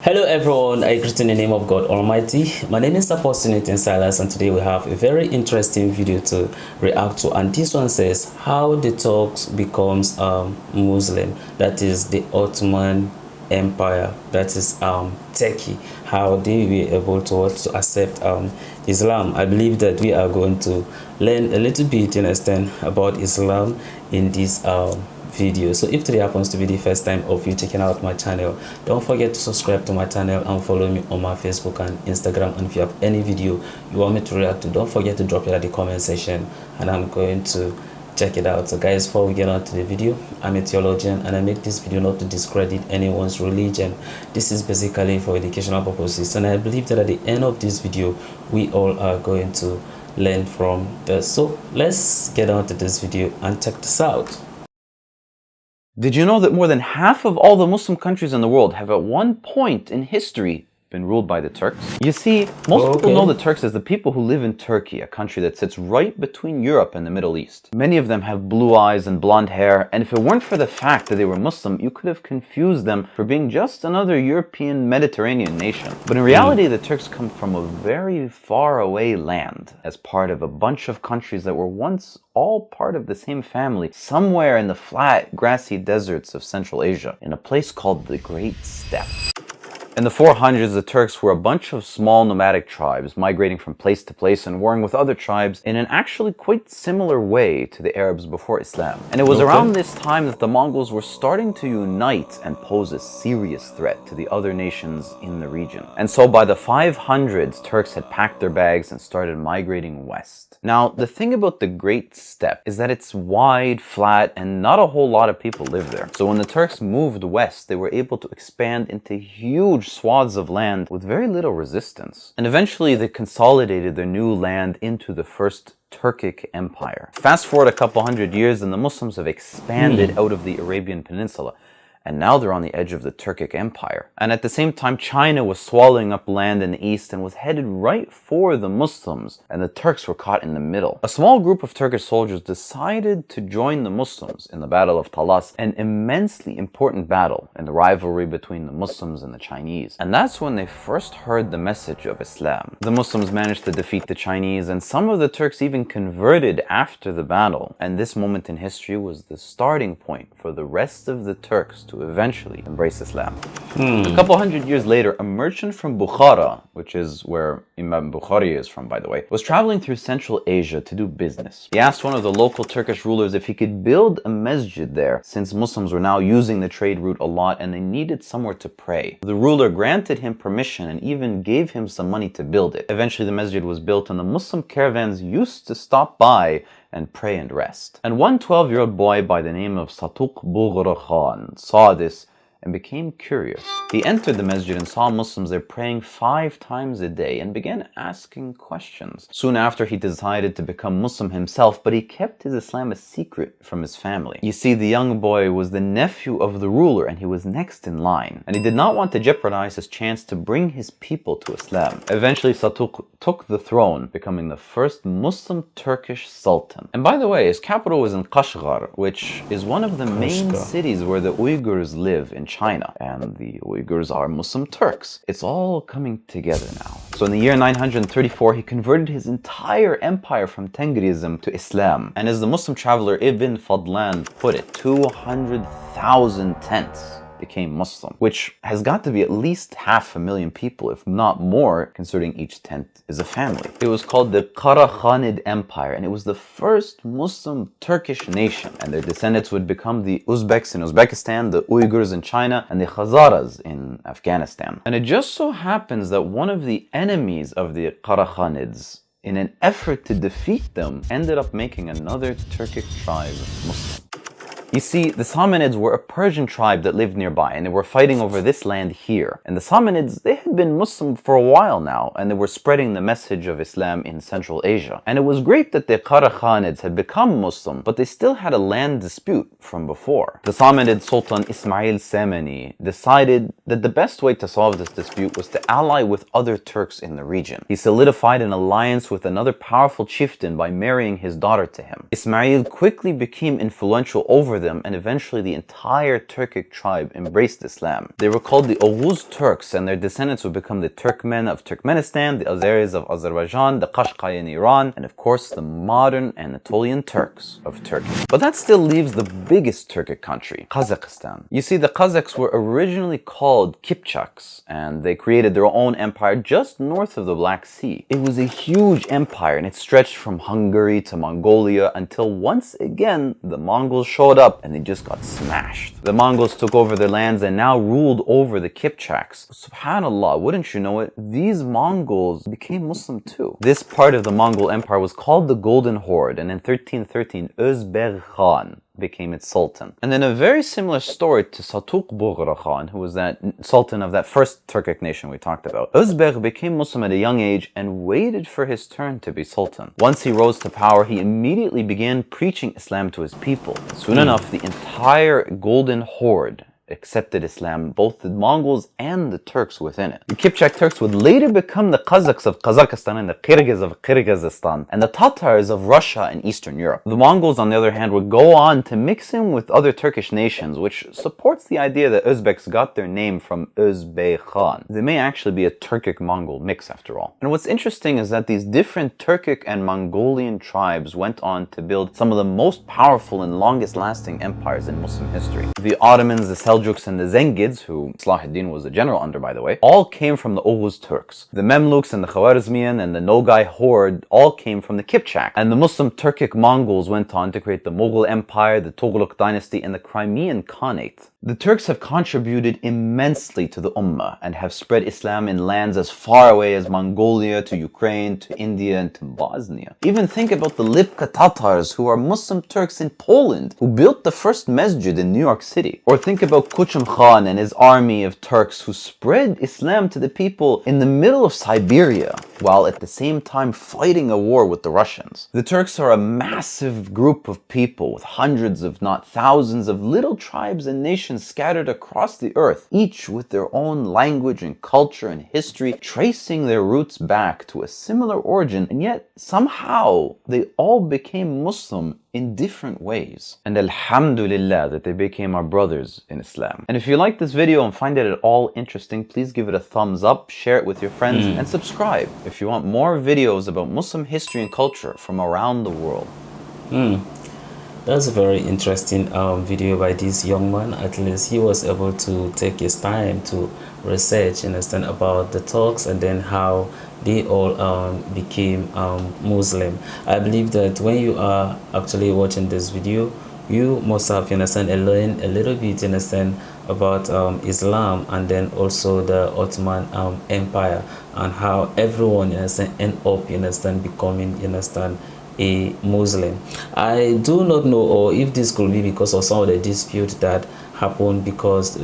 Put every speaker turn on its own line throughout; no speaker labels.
Hello everyone, I greet in the name of God Almighty. My name is Apostle Nathan Silas, and today we have a very interesting video to react to, and this one says how the Turks becomes Muslim, that is the Ottoman Empire, that is Turkey, how they were able to accept Islam. I believe that we are going to learn a little bit in extent about Islam in this video. So if today happens to be the first time of you checking out my channel, don't forget to subscribe to my channel and follow me on my Facebook and Instagram. And if you have any video you want me to react to, don't forget to drop it at the comment section and I'm going to check it out. So guys, before we get on to the video, I'm a theologian and I make this video not to discredit anyone's religion. This is basically for educational purposes, and I believe that at the end of this video we all are going to learn from this. So let's get on to this video and check this out.
Did you know that more than half of all the Muslim countries in the world have at one point in history been ruled by the Turks? You see, most people know the Turks as the people who live in Turkey, a country that sits right between Europe and the Middle East. Many of them have blue eyes and blonde hair, and if it weren't for the fact that they were Muslim, you could have confused them for being just another European Mediterranean nation. But in reality, the Turks come from a very far away land, as part of a bunch of countries that were once all part of the same family, somewhere in the flat, grassy deserts of Central Asia, in a place called the Great Steppe. In the 400s, the Turks were a bunch of small nomadic tribes migrating from place to place and warring with other tribes in an actually quite similar way to the Arabs before Islam. And it was around this time that the Mongols were starting to unite and pose a serious threat to the other nations in the region. And so by the 500s, Turks had packed their bags and started migrating west. Now, the thing about the Great Steppe is that it's wide, flat, and not a whole lot of people live there. So when the Turks moved west, they were able to expand into huge swaths of land with very little resistance. And eventually they consolidated their new land into the first Turkic Empire. Fast forward a couple hundred years and the Muslims have expanded out of the Arabian Peninsula. And now they're on the edge of the Turkic Empire. And at the same time, China was swallowing up land in the east and was headed right for the Muslims, and the Turks were caught in the middle. A small group of Turkish soldiers decided to join the Muslims in the Battle of Talas, an immensely important battle in the rivalry between the Muslims and the Chinese. And that's when they first heard the message of Islam. The Muslims managed to defeat the Chinese, and some of the Turks even converted after the battle. And this moment in history was the starting point for the rest of the Turks to eventually embrace Islam. A couple hundred years later, a merchant from Bukhara, which is where Imam Bukhari is from, by the way, was traveling through Central Asia to do business. He asked one of the local Turkish rulers if he could build a masjid there, since Muslims were now using the trade route a lot and they needed somewhere to pray. The ruler granted him permission and even gave him some money to build it. Eventually the masjid was built and the Muslim caravans used to stop by and pray and rest. And one 12-year-old boy by the name of Satuk Bughra Khan saw this and became curious. He entered the masjid and saw Muslims there praying 5 times a day and began asking questions. Soon after, he decided to become Muslim himself, but he kept his Islam a secret from his family. You see, the young boy was the nephew of the ruler and he was next in line, and he did not want to jeopardize his chance to bring his people to Islam. Eventually, Satuk took the throne, becoming the first Muslim Turkish Sultan. And by the way, his capital was in Kashgar, which is one of the main cities where the Uyghurs live in China, and the Uyghurs are Muslim Turks. It's all coming together now. So in the year 934, he converted his entire empire from Tengrism to Islam. And as the Muslim traveler Ibn Fadlan put it, 200,000 tents became Muslim, which has got to be at least 500,000 people, if not more, considering each tent is a family. It was called the Karakhanid Empire, and it was the first Muslim Turkish nation, and their descendants would become the Uzbeks in Uzbekistan, the Uyghurs in China, and the Khazaras in Afghanistan. And it just so happens that one of the enemies of the Karakhanids, in an effort to defeat them, ended up making another Turkic tribe Muslim. You see, the Samanids were a Persian tribe that lived nearby, and they were fighting over this land here. And the Samanids, they had been Muslim for a while now, and they were spreading the message of Islam in Central Asia. And it was great that the Karakhanids had become Muslim, but they still had a land dispute from before. The Samanid Sultan Ismail Semeni decided that the best way to solve this dispute was to ally with other Turks in the region. He solidified an alliance with another powerful chieftain by marrying his daughter to him. Ismail quickly became influential over over them, and eventually the entire Turkic tribe embraced Islam. They were called the Oghuz Turks, and their descendants would become the Turkmen of Turkmenistan, the Azeris of Azerbaijan, the Qashqai in Iran, and of course the modern Anatolian Turks of Turkey. But that still leaves the biggest Turkic country, Kazakhstan. You see, the Kazakhs were originally called Kipchaks, and they created their own empire just north of the Black Sea. It was a huge empire, and it stretched from Hungary to Mongolia until once again the Mongols showed up and they just got smashed. The Mongols took over their lands and now ruled over the Kipchaks. Subhanallah, wouldn't you know it? These Mongols became Muslim too. This part of the Mongol Empire was called the Golden Horde, and in 1313 Özbeg Khan became its sultan. And then a very similar story to Saltuq Boghra Khan, who was that sultan of that first Turkic nation we talked about. Özbeg became Muslim at a young age and waited for his turn to be sultan. Once he rose to power, he immediately began preaching Islam to his people. Soon enough, the entire Golden Horde accepted Islam, both the Mongols and the Turks within it. The Kipchak Turks would later become the Kazakhs of Kazakhstan and the Kyrgyz of Kyrgyzstan and the Tatars of Russia and Eastern Europe. The Mongols, on the other hand, would go on to mix in with other Turkish nations, which supports the idea that Uzbeks got their name from Özbey Khan. They may actually be a Turkic-Mongol mix after all. And what's interesting is that these different Turkic and Mongolian tribes went on to build some of the most powerful and longest-lasting empires in Muslim history. The Ottomans, the Seljuks, and the Zengids, who Salahuddin was a general under, by the way, all came from the Oghuz Turks. The Memluks and the Khwarezmian and the Nogai Horde all came from the Kipchak. And the Muslim Turkic Mongols went on to create the Mughal Empire, the Tughlaq dynasty, and the Crimean Khanate. The Turks have contributed immensely to the Ummah and have spread Islam in lands as far away as Mongolia to Ukraine to India and to Bosnia. Even think about the Lipka Tatars, who are Muslim Turks in Poland, who built the first masjid in New York City. Or think about Kuchum Khan and his army of Turks who spread Islam to the people in the middle of Siberia, while at the same time fighting a war with the Russians. The Turks are a massive group of people with hundreds, if not thousands, of little tribes and nations scattered across the earth, each with their own language and culture and history, tracing their roots back to a similar origin, and yet somehow they all became Muslim in different ways. And alhamdulillah that they became our brothers in Islam. And if you like this video and find it at all interesting, please give it a thumbs up, share it with your friends, and subscribe if you want more videos about Muslim history and culture from around the world.
That's a very interesting video by this young man. At least he was able to take his time to research, understand about the Turks and then how they all became Muslim. I believe that when you are actually watching this video, you must have, understand, learned a little bit, understand, about Islam and then also the Ottoman Empire and how everyone, understand, end up, understand, becoming, understand, a Muslim. I do not know or if this could be because of some of the dispute that happened, because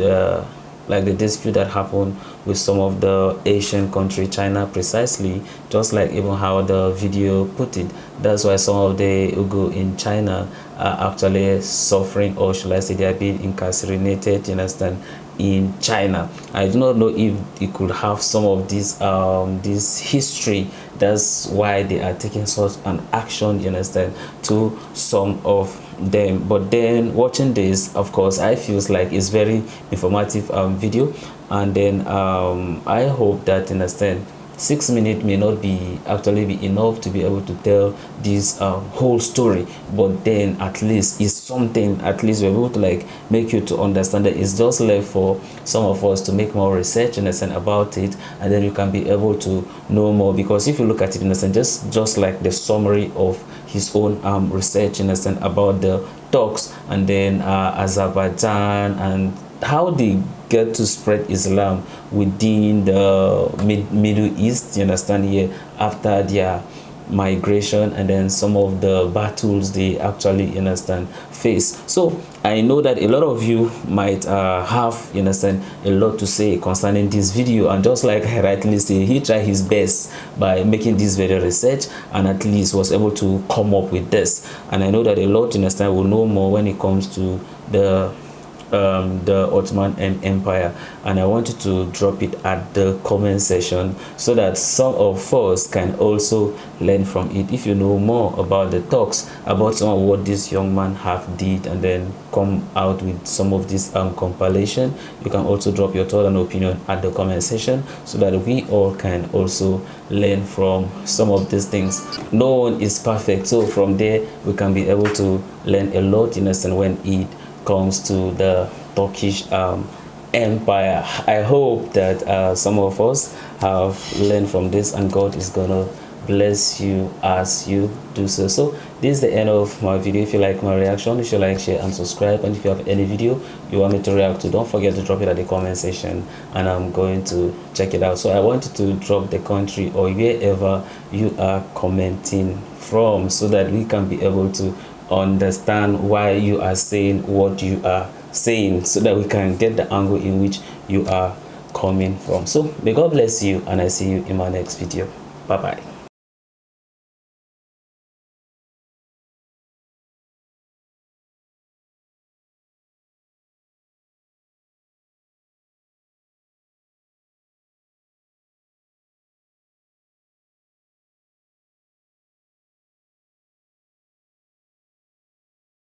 like the dispute that happened with some of the Asian country, China precisely, just like even how the video put it. That's why some of the Uyghur in China are actually suffering, or should I say they are being incarcerated, you understand, in China. I do not know if it could have some of this history. That's why they are taking such an action, you understand, to some of them. But then watching this, of course, I feel like it's very informative video, and then I hope that, you understand, 6 minutes may not be enough to be able to tell this whole story, but then at least it's something. At least we're able to like make you to understand that it's just left for some of us to make more research, understand, about it, and then you can be able to know more. Because if you look at it, understand, just like the summary of his own research, understand, about the Turks and then Azerbaijan and how they get to spread Islam within the Middle East, you understand, here after their migration, and then some of the battles they actually, you understand, face. So I know that a lot of you might have, you understand, a lot to say concerning this video, and just like I rightly say, he tried his best by making this video research and at least was able to come up with this. And I know that a lot, you understand, will know more when it comes to the the Ottoman Empire, and I want you to drop it at the comment section so that some of us can also learn from it. If you know more about the Turks, about some of what this young man have did, and then come out with some of this compilation, you can also drop your thought and opinion at the comment section so that we all can also learn from some of these things. No one is perfect, so from there we can be able to learn a lot, in a sense, when it comes to the Turkish empire. I hope that some of us have learned from this, and God is gonna bless you as you do so. So this is the end of my video. If you like my reaction, you should like, share and subscribe, and if you have any video you want me to react to, don't forget to drop it at the comment section and I'm going to check it out. So I want you to drop the country or wherever you are commenting from so that we can be able to understand why you are saying what you are saying, so that we can get the angle in which you are coming from. So may God bless you, and I see you in my next video. Bye bye.